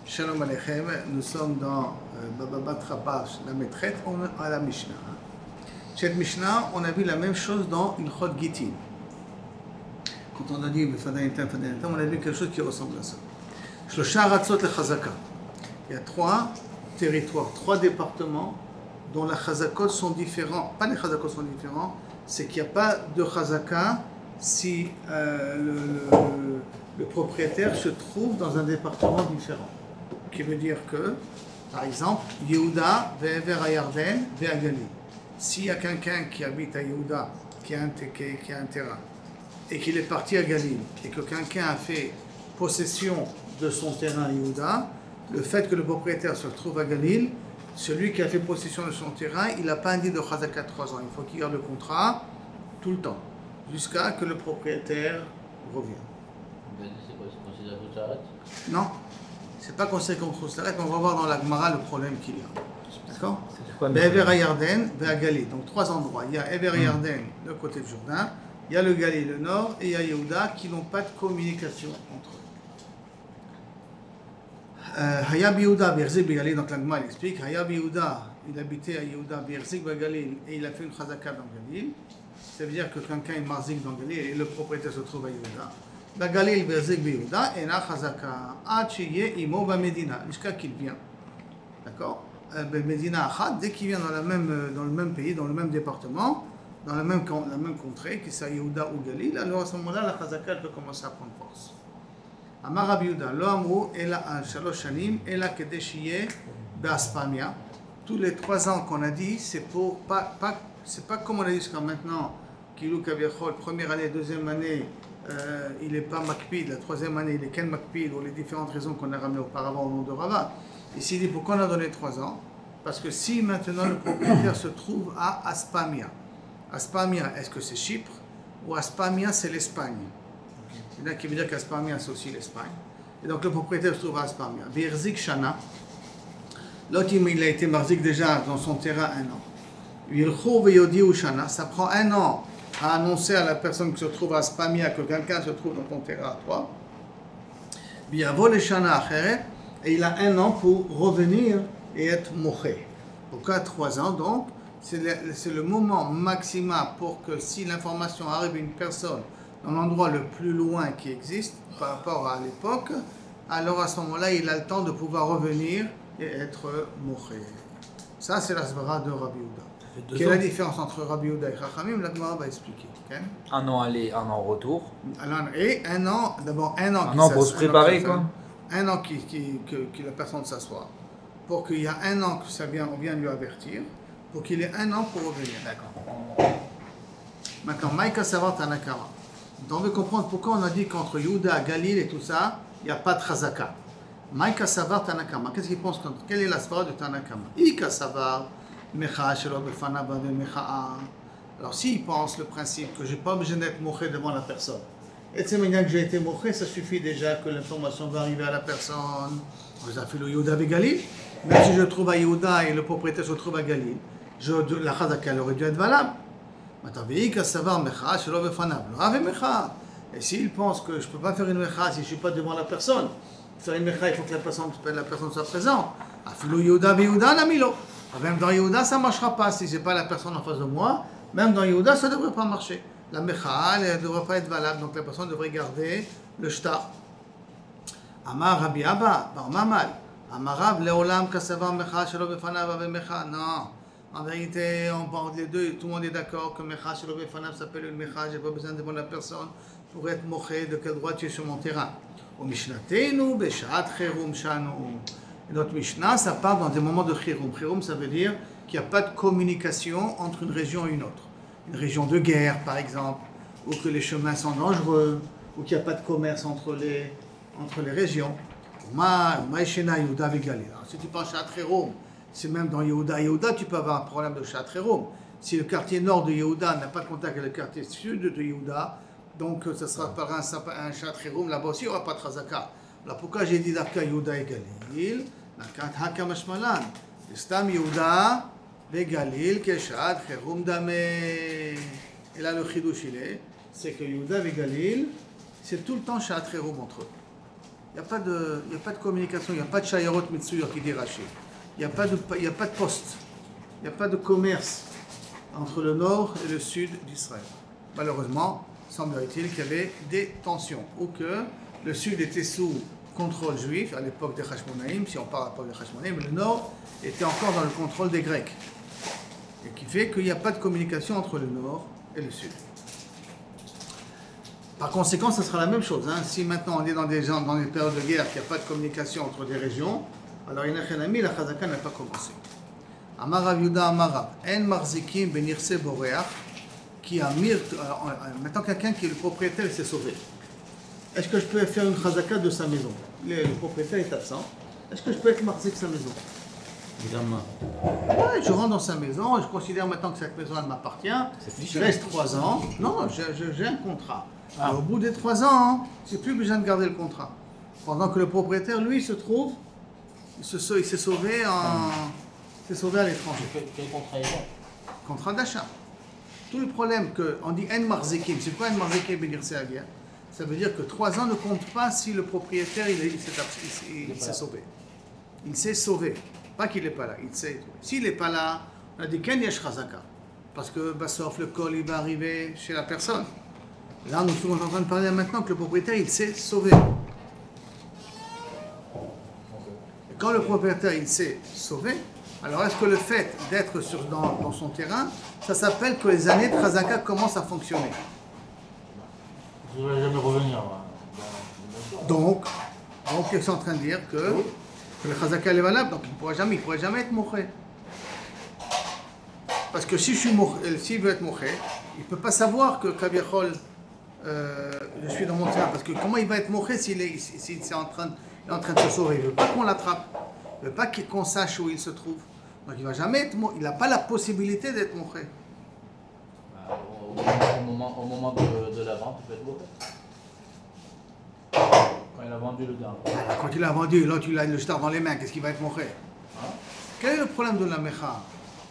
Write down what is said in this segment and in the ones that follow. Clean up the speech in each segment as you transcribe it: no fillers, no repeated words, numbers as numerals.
Shalom Aleichem, nous sommes dans Baba Trapash, la maîtresse, à la Mishnah. Cette Mishnah, on a vu la même chose dans Ilchot Gittin. Quand on a dit on a vu quelque chose qui ressemble à ça. Shlosha Ratzot le Chazaka. Il y a 3 territoires, 3 départements dont les Chazakot sont différents. Pas les Chazakot sont différents, c'est qu'il n'y a pas de Chazaka si le propriétaire se trouve dans un département différent. Qui veut dire que, par exemple, Yehuda ve'ever ha'Yarden ve'agali. S'il y a quelqu'un qui habite à Yehuda, qui a un terrain, et qu'il est parti à Galil, et que quelqu'un a fait possession de son terrain à Yehuda, le fait que le propriétaire se trouve à Galil, celui qui a fait possession de son terrain, il n'a pas un dit de Chazaka 3 ans. Il faut qu'il garde le contrat tout le temps, jusqu'à que le propriétaire revienne. C'est quoi, c'est considéré comme ça? Non, c'est pas considéré comme Khoustaret, mais on va voir dans la Gemara le problème qu'il y a. D'accord? Be'ever ha'Yarden ve'agali. Donc 3 endroits. Il y a Ever Yarden, le côté du Jourdain, il y a le Galil, le nord, et il y a Yehuda qui n'ont pas de communication entre eux. Hayab Yehuda Be'erzik Be'galil, donc la Gemara explique, Hayab Yehuda, il habitait à Yehuda Be'erzik Be'galil, et il a fait une Chazaka dans Galil. Ça veut dire que quelqu'un est marzik dans Galil, et le propriétaire se trouve à Yehuda. Galil Be'erzik Be'Yehuda, et na Chazaka, ad sheyeh imo ba'medina, jusqu'à qu'il vient. D'accord? Medina Achad, dès qu'il vient dans le même pays, dans le même département, dans la même contrée, qu'il soit Yehuda ou Galil, alors à ce moment-là, la Chazaka peut commencer à prendre force. Amar Rabbi Yehuda, lo amru ela al shalosh shanim, ela kedei sheyeh be'aspamia. Tous les 3 ans qu'on a dit, c'est pas comme on a dit jusqu'à maintenant, Kilou Kaviachol, première année, deuxième année, il n'est pas makpid, la 3e année, il est ken makpid, pour les différentes raisons qu'on a ramenées auparavant au nom de Rava. Ici, il dit pourquoi on a donné 3 ans? Parce que si maintenant le propriétaire se trouve à Aspamia, Aspamia, est-ce que c'est Chypre ou Aspamia, c'est l'Espagne? Il y en a qui veut dire qu'Aspamia, c'est aussi l'Espagne. Et donc le propriétaire se trouve à Aspamia. Be'erzik Shana, l'autre il a été marzik déjà dans son terrain 1 an. Yilchou ve'yodiu Shana, ça prend 1 an à annoncer à la personne qui se trouve à Aspamia que quelqu'un se trouve dans ton terrain à toi. Bi'yavo le Shana acheret, et il a 1 an pour revenir et être moché. Au cas de 3 ans, donc, c'est le moment maximal pour que si l'information arrive à une personne dans l'endroit le plus loin qui existe par rapport à l'époque, alors à ce moment-là, il a le temps de pouvoir revenir et être moché. Ça, c'est la svara de Rabbi Yehuda. Quelle est la différence entre Rabbi Yehuda et Chachamim? La Gemara va expliquer. Okay? 1 an aller, 1 an retour. Et 1 an, d'abord 1 an. 1 an pour se préparer, quoi. 1 an que la personne s'assoit, pour qu'il y ait 1 an que on vient lui avertir, pour qu'il ait 1 an pour revenir. D'accord. Maintenant, Maïka Savar Tanakama. Donc on veut comprendre pourquoi on a dit qu'entre Yehuda, Galil et tout ça, il n'y a pas de Chazaka. Maïka Savar Tanakama. Qu'est-ce qu'il pense? Quelle est la svara de Tanakama? Ika Savar, Mecha, Shelo Befana, Bave Mecha. Alors s'il pense le principe que je n'ai pas besoin d'être moché devant la personne, et c'est maintenant que j'ai été moché, ça suffit déjà que l'information va arriver à la personne. Vous avez fait le Yehuda avec Galil. Même si je trouve à Yehuda et le propriétaire se trouve à Galil, la Chazaka aurait dû être valable. Et s'il pense que je ne peux pas faire une mecha si je ne suis pas devant la personne, faire une mecha, il faut que la personne soit présente. Même dans Yehuda, ça ne marchera pas si ce n'est pas la personne en face de moi. Même dans Yehuda, ça ne devrait pas marcher. La mecha, elle ne devrait pas être valable, donc la personne devrait garder le shtar. Amar Rabbi Abba, Mamal. Amarav leolam kasavar mecha shelo befanav ave mecha. Non. En vérité, on parle les deux, tout le monde est d'accord que mecha shelo befanav s'appelle une mecha, j'ai pas besoin de voir la personne pour être moché, de quel droit tu es sur mon terrain. Au Mishnatenu, beshat chirum shanu. Et notre Mishnah, ça parle dans des moments de chirum. Chirum, ça veut dire qu'il n'y a pas de communication entre une région et une autre. Une région de guerre, par exemple, ou que les chemins sont dangereux, ou qu'il n'y a pas de commerce entre les régions. Si tu penses à Chatrerom, c'est même dans Yehuda, tu peux avoir un problème de Chatrerom. Si le quartier nord de Yehuda n'a pas de contact avec le quartier sud de Yehuda, donc ça sera par un Chatrerom, là-bas aussi il n'y aura pas de Chazaka. Alors pourquoi j'ai dit d'Afka Yehuda et Galil? Stam Yehuda et Galil, Keshat, Cherum Dame. Et là le chidouch il est, c'est que Yehuda et Galil, c'est tout le temps Chatrerom entre eux. Il n'y a pas de communication, il n'y a pas de Shayarot Mitsuyot qui dit Rashi. Il n'y a pas de poste, il n'y a pas de commerce entre le nord et le sud d'Israël. Malheureusement, semblerait-il qu'il y avait des tensions, ou que le sud était sous contrôle juif à l'époque des Hashmonaïm, si on parle à l'époque des Hashmonaïm, mais le nord était encore dans le contrôle des Grecs. Et qui fait qu'il n'y a pas de communication entre le nord et le sud. Par conséquent, ce sera la même chose. Si maintenant on est dans des périodes de guerre, qu'il n'y a pas de communication entre des régions, alors Inachenami, la Chazaka n'a pas commencé. Amar Rav Yehuda Amar Rav, En marzikim benirse boreach, qui a mir. Maintenant, quelqu'un qui est le propriétaire, il s'est sauvé. Est-ce que je peux faire une Chazaka de sa maison? Le propriétaire est absent. Est-ce que je peux être marzik sa maison? Évidemment. Ouais, je rentre dans sa maison, je considère maintenant que cette maison elle m'appartient. Je reste 3 ans. Non, j'ai un contrat. Et au bout des 3 ans, j'ai plus besoin de garder le contrat. Pendant que le propriétaire, lui, se trouve, il s'est sauvé à l'étranger. Quel contrat est bon? Contrat d'achat. Tout le problème qu'on dit En marzikim, c'est quoi En marzikim benirse agir? Ça veut dire que 3 ans ne comptent pas si le propriétaire il s'est sauvé. Il s'est sauvé. Pas qu'il n'est pas là, il s'est sauvé. S'il n'est pas là, on a dit Ken yesh chazaka. Parce que sauf le col il va arriver chez la personne. Là, nous sommes en train de parler maintenant que le propriétaire il s'est sauvé. Et quand le propriétaire il s'est sauvé, alors est-ce que le fait d'être dans son terrain, ça s'appelle que les années de chazaka commencent à fonctionner? Je ne vais jamais revenir. Donc, ils sont en train de dire que le chazaka est valable, donc il ne pourra jamais être moché. Parce que s'il veut être moché, il ne peut pas savoir que Kaviachol, je suis dans mon terrain. Parce que comment il va être moché s'il est en train de se sauver? Il ne veut pas qu'on l'attrape. Il ne veut pas qu'on sache où il se trouve. Donc il ne va jamais être moché. Il n'a pas la possibilité d'être moché. Au moment de la vente, il peut être moché. Quand il a vendu le gain. Quand il a vendu, l'autre il a le shtar dans les mains, qu'est-ce qu'il va être moché? Quel est le problème de la mecha?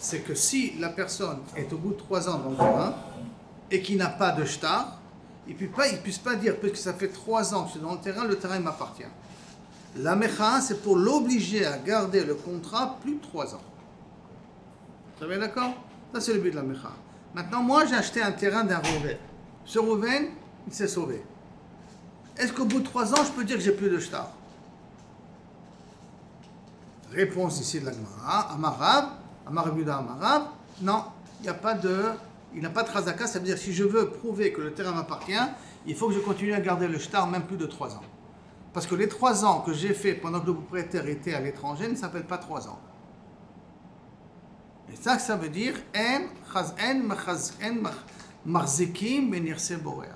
C'est que si la personne est au bout de 3 ans dans le terrain et qu'il n'a pas de shtar, il ne puisse pas dire, puisque ça fait 3 ans que je suis dans le terrain m'appartient. La mecha, c'est pour l'obliger à garder le contrat plus de 3 ans. Vous avez d'accord? Ça, c'est le but de la mecha. Maintenant, moi, j'ai acheté un terrain d'un Rouven. Ce Rouven, il s'est sauvé. Est-ce qu'au bout de 3 ans, je peux dire que j'ai plus de shtar? Réponse ici de la Gemara. Amar Rav Yehuda Amar Rav. Non, il n'a pas de chazaka. Ça veut dire si je veux prouver que le terrain m'appartient, il faut que je continue à garder le shtar même plus de 3 ans. Parce que les 3 ans que j'ai fait pendant que le propriétaire était à l'étranger ne s'appellent pas 3 ans. Et ça veut dire marzikim benirse boreach.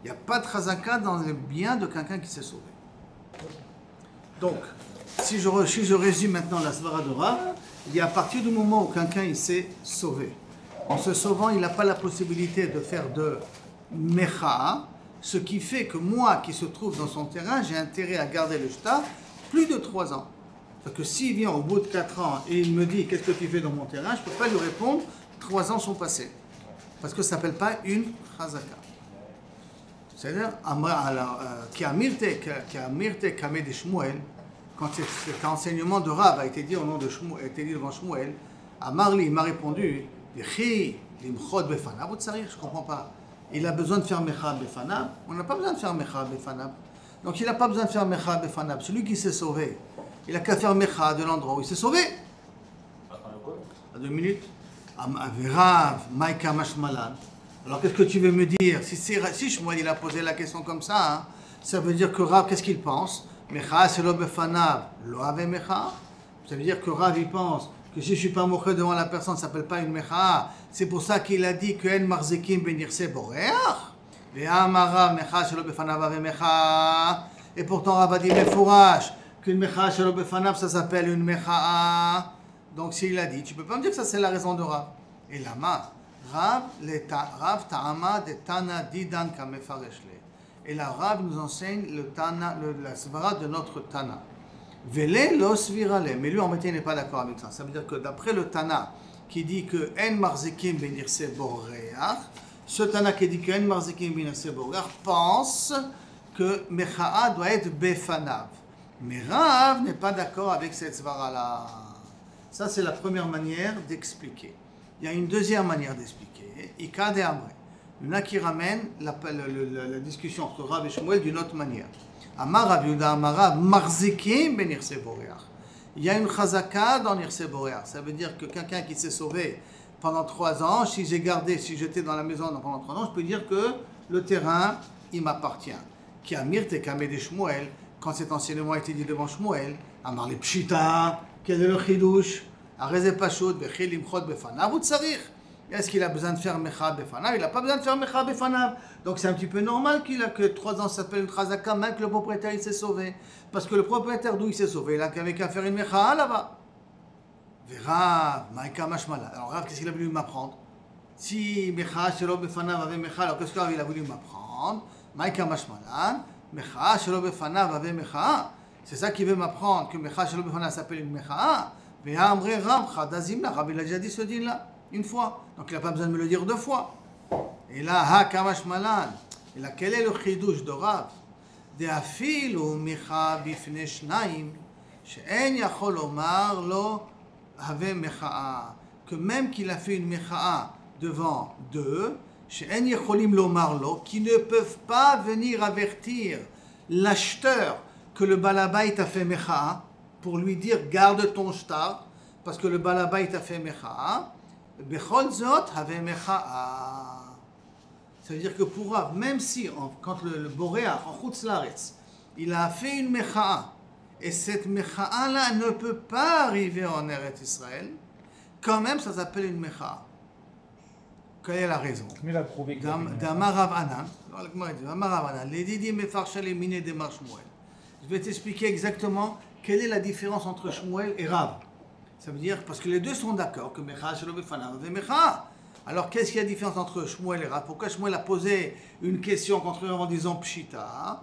Il n'y a pas de chazaka dans le bien de quelqu'un qui s'est sauvé. Donc, si je résume maintenant la svara de Rav, il dit à partir du moment où quelqu'un il s'est sauvé, en se sauvant, il n'a pas la possibilité de faire de mecha, ce qui fait que moi qui se trouve dans son terrain, j'ai intérêt à garder le shtar plus de 3 ans. Parce que s'il vient au bout de 4 ans et il me dit qu'est-ce que tu fais dans mon terrain, je ne peux pas lui répondre 3 ans sont passés. Parce que ça ne s'appelle pas une chazaka. C'est-à-dire, qui a mirte kameh de Shmuel, quand cet enseignement de Rav a été dit au nom de Shmuel, a été dit devant Shmuel, Amarli, il m'a répondu, je ne comprends pas. Il a besoin de faire mecha befanab. On n'a pas besoin de faire mecha befanab. Donc il n'a pas besoin de faire mecha befanab. Celui qui s'est sauvé, il n'a qu'à faire mecha de l'endroit où il s'est sauvé. À 2 minutes. Rav, Maïka Mashmalan. Alors qu'est-ce que tu veux me dire? Si Shmuel il a posé la question comme ça, ça veut dire que Rav, qu'est-ce qu'il pense? Mecha c'est lo befanab, lo ave mecha. Ça veut dire que Rav il pense que si je ne suis pas moché devant la personne, ça ne s'appelle pas une mecha. C'est pour ça qu'il a dit que en marzikim benirse boreach. Et amarav mecha c'est lo befanab ave mecha. Et pourtant Rav a dit mefourash qu'une mecha c'est lo befanab ça s'appelle une mecha. Donc s'il a dit, tu ne peux pas me dire que ça c'est la raison de Rav. Et lama, Rav ta'ama de tana didan kamefareshle. Et la Rav nous enseigne la svara de notre Tana. Vele lo svirale. Mais lui, en réalité, il n'est pas d'accord avec ça. Ça veut dire que d'après le Tana, qui dit que en marzikim benirse boreach, ce Tana qui dit que en marzikim benirse boreach pense que Mecha'a doit être Befanav. Mais Rav n'est pas d'accord avec cette svara-là. Ça, c'est la première manière d'expliquer. Il y a une deuxième manière d'expliquer. Ika de Amre. Il y en a qui ramènent la discussion entre Rav et Shmuel d'une autre manière. Amar Rav Yehuda Amar Rav Marzikim ben Irse Boreach. Il y a une chazaka dans Irse Boreach. Ça veut dire que quelqu'un qui s'est sauvé pendant 3 ans, si j'étais dans la maison pendant 3 ans, je peux dire que le terrain, il m'appartient. Qui Amir Tekame de Shmuel, quand cet enseignement a été dit devant Shmuel, Amar le Pshita, quel est le Chidush, Areze Pashut, Bechil Imchot Befanav ou Tsarir. Est-ce qu'il a besoin de faire Mecha Befanav? Il n'a pas besoin de faire Mecha Befanav. Donc c'est un petit peu normal que 3 ans s'appelle une chazaka, même que le propriétaire il s'est sauvé. Parce que le propriétaire d'où il s'est sauvé, il n'a qu'à faire une Mecha là-bas. Rav, Maïka Mashmala. Alors Rav, qu'est-ce qu'il a voulu m'apprendre? Si Mecha Shelo Befanav avait Mecha, alors qu'est-ce qu'il a voulu m'apprendre? Maïka Mashmalan, Mecha Shelo Befanav avait Mecha. C'est ça qu'il veut m'apprendre, que Mecha Shelo Befanav s'appelle une Mecha. Mais Amre Rav, Chadazim là, Rav il a déjà dit ce din là, une fois. Donc il n'a pas besoin de me le dire 2 fois. Et là, Ha Kamashmalan. Et là, quel est le chidouche de Rav? De Afilu Mecha Bifne Shnaim, She'en Yachol Omar Lo Have Mecha. Que même qu'il a fait une Mecha devant 2, She'en Yacholim Lomar Lo, qui ne peuvent pas venir avertir l'acheteur que le balabait a fait Mecha, pour lui dire garde ton shtar, parce que le balabait a fait Mecha. Bechol Zot Have Mecha. Ça veut dire que pour Rav, même si, quand le Boréach, en Chutz Laaretz, il a fait une Mecha, et cette Mecha-là ne peut pas arriver en Eretz Israël, quand même ça s'appelle une Mecha. Quelle est la raison? Mais il a prouvé que D'Amar Rav Anan, les Didi Mefarshale Mine de Shmuel. Je vais t'expliquer exactement quelle est la différence entre Shmuel et Rav. Ça veut dire, parce que les deux sont d'accord que Mecha Shelo Befanav ve Mecha. Alors qu'est-ce qu'il y a de différence entre Shmuel et Rav? Pourquoi Shmuel a posé une question contre Rav en disant Pshita?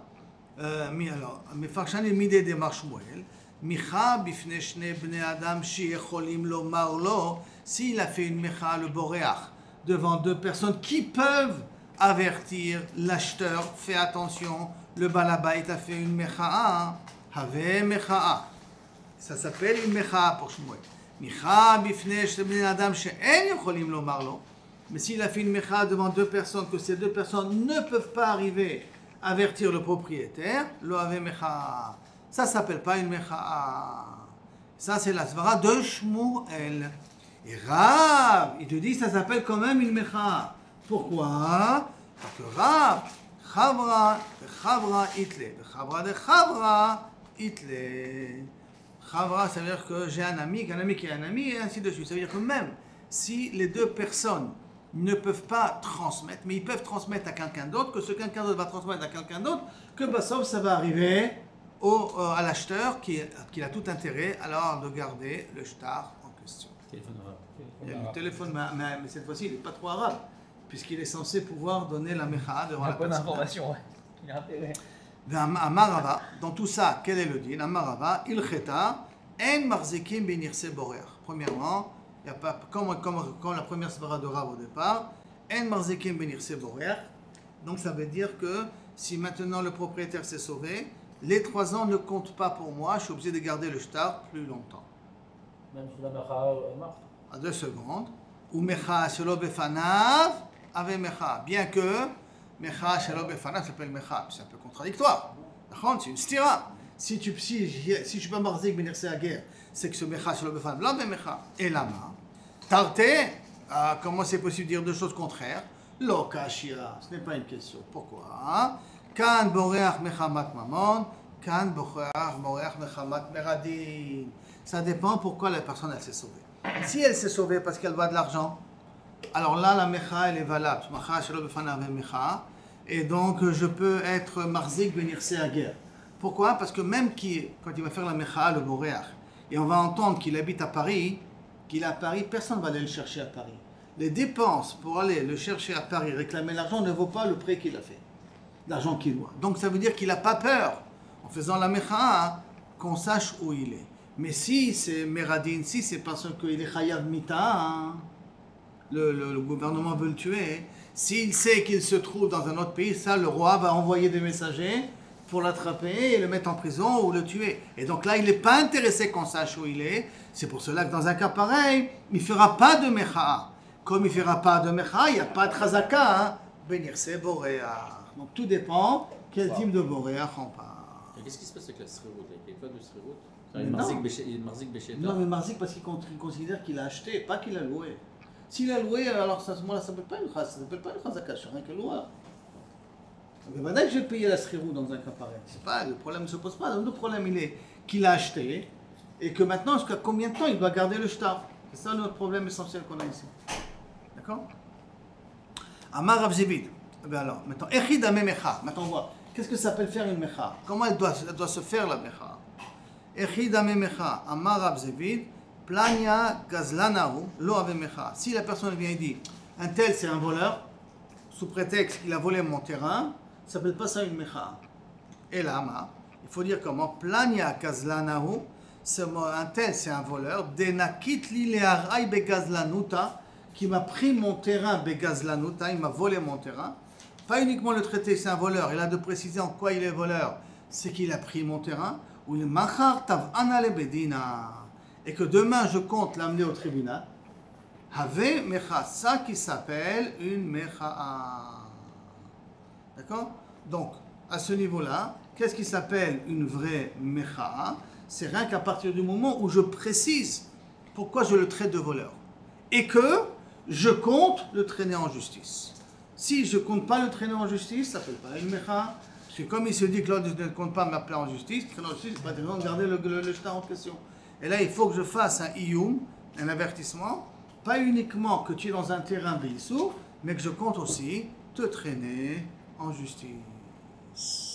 Mefarshale Mine de Shmuel. Micha bifne shne bnei adam sheyecholim lomar lo. S'il a fait une Mecha, le Boréach, devant 2 personnes qui peuvent avertir l'acheteur, fais attention, le balabait a fait une Mecha, have Mecha. Ça s'appelle une Mecha pour Shmuel. Micha bifne shne bnei adam she'en yecholim lomar lo. Mais s'il a fait une Mecha devant 2 personnes, que ces 2 personnes ne peuvent pas arriver à avertir le propriétaire, lo have Mecha. Ça ne s'appelle pas une Mecha. Ça, c'est la svara de Shmuel. Et Rav, il te dit ça s'appelle quand même une Mecha. Pourquoi? Parce que Rav, Chavra itle. Chavra de Chavra itle. Chavra, ça veut dire que j'ai un ami qui est un ami, et ainsi de suite. Ça veut dire que même si les 2 personnes ne peuvent pas transmettre, mais ils peuvent transmettre à quelqu'un d'autre, que ce quelqu'un d'autre va transmettre à quelqu'un d'autre, que Bassov, ça va arriver à l'acheteur qui a tout intérêt alors de garder le shtar en question. Téléphone arabe. Il y a le téléphone, mais cette fois-ci il n'est pas trop arabe, puisqu'il est censé pouvoir donner la mecha devant la bonne personne. information, ouais. Il a intérêt. Amarava, dans tout ça, quel est le din? Amarava, il cheta, en marzikim benirse borer. Premièrement, il y a pas, comme la première svara de Rav au départ, en marzikim benirse borer. Donc ça veut dire que si maintenant le propriétaire s'est sauvé, les 3 ans ne comptent pas pour moi, je suis obligé de garder le shtar plus longtemps. Même si la Mecha marche. À 2 secondes. Ou Mecha Shelo Befanav avec Mecha. Bien que Mecha Shelo Befanav s'appelle Mecha. C'est un peu contradictoire. C'est une stira. Si je ne suis pas marzik benirse à guerre, c'est que ce Mecha Shelo Befanav, là, mais Mecha. Et lama. Tarte, comment c'est possible de dire 2 choses contraires? Lo kashia, ce n'est pas une question. Pourquoi? Kan boreach mechamat mamon, kan boreach mechamat meradin. Ça dépend pourquoi la personne elle s'est sauvée. Si elle s'est sauvée parce qu'elle doit de l'argent, alors là la mecha elle est valable. Mecha shelo befanav mecha, et donc je peux être marzik benirse à guerre. Pourquoi? Parce que même quand il va faire la mecha, le boreach, et on va entendre qu'il habite à Paris, qu'il est à Paris, personne ne va aller le chercher à Paris. Les dépenses pour aller le chercher à Paris, réclamer l'argent, ne vaut pas le prêt qu'il a fait. L'argent qu'il doit. Donc ça veut dire qu'il n'a pas peur, en faisant la mecha, qu'on sache où il est. Mais si c'est Meradin, si c'est parce qu'il est Chayav Mita, le gouvernement veut le tuer, s'il sait qu'il se trouve dans un autre pays, ça le roi va envoyer des messagers pour l'attraper et le mettre en prison ou le tuer. Et donc là, il n'est pas intéressé qu'on sache où il est. C'est pour cela que dans un cas pareil, il ne fera pas de mecha'a. Comme il ne fera pas de mecha'a, il n'y a pas de chazaka. Hein. Benirse boréa. Donc tout dépend quel type de boréa on parle. Et qu'est-ce qui se passe avec la srirout? Il n'y a pas de srirout? Mais Il non. marzik béchéta. Non, mais marzik parce qu'il considère qu'il a acheté, pas qu'il a loué. S'il a loué, alors à ce moment-là, ça ne s'appelle pas une chazaka, c'est rien que loueur. Mais maintenant que je vais payer la srirou dans un cas pareil, c'est pas, le problème ne se pose pas. Le problème, il est qu'il a acheté et que maintenant, jusqu'à combien de temps il doit garder le shtar. C'est ça notre problème essentiel qu'on a ici. D'accord? Amar Rav Zévid. Ben alors, maintenant, Echid Ame Mecha. Maintenant, on voit. Qu'est-ce que ça s'appelle faire une mecha? Comment elle doit se faire la mecha? Echid Ame Mecha. Amar Rav Zévid. Plania Gazlanahu. Lo Ave Mecha. Si la personne vient et dit, un tel c'est un voleur, sous prétexte qu'il a volé mon terrain, ça ne s'appelle pas ça une mecha. Et là, il faut dire comment? Plania Gazlanahu. Un tel c'est un voleur. Denakit li leharai begazlanuta. Qui m'a pris mon terrain begazlanuta, il m'a volé mon terrain. Pas uniquement le traité, c'est un voleur. Il a de préciser en quoi il est voleur. C'est qu'il a pris mon terrain. Ou le machar tav'ana le bedina. Et que demain je compte l'amener au tribunal. Have mecha, ça qui s'appelle une mecha'a. D'accord? Donc, à ce niveau-là, qu'est-ce qui s'appelle une vraie mecha'a? C'est rien qu'à partir du moment où je précise pourquoi je le traite de voleur. Et que je compte le traîner en justice. Si je ne compte pas le traîner en justice, ça ne s'appelle pas une mecha. Parce que comme il se dit que l'autre ne compte pas m'appeler en justice, traîner en justice, c'est pas de garder le shtar en question. Et là, il faut que je fasse un iyum, un avertissement, pas uniquement que tu es dans un terrain béissou, mais que je compte aussi te traîner en justice.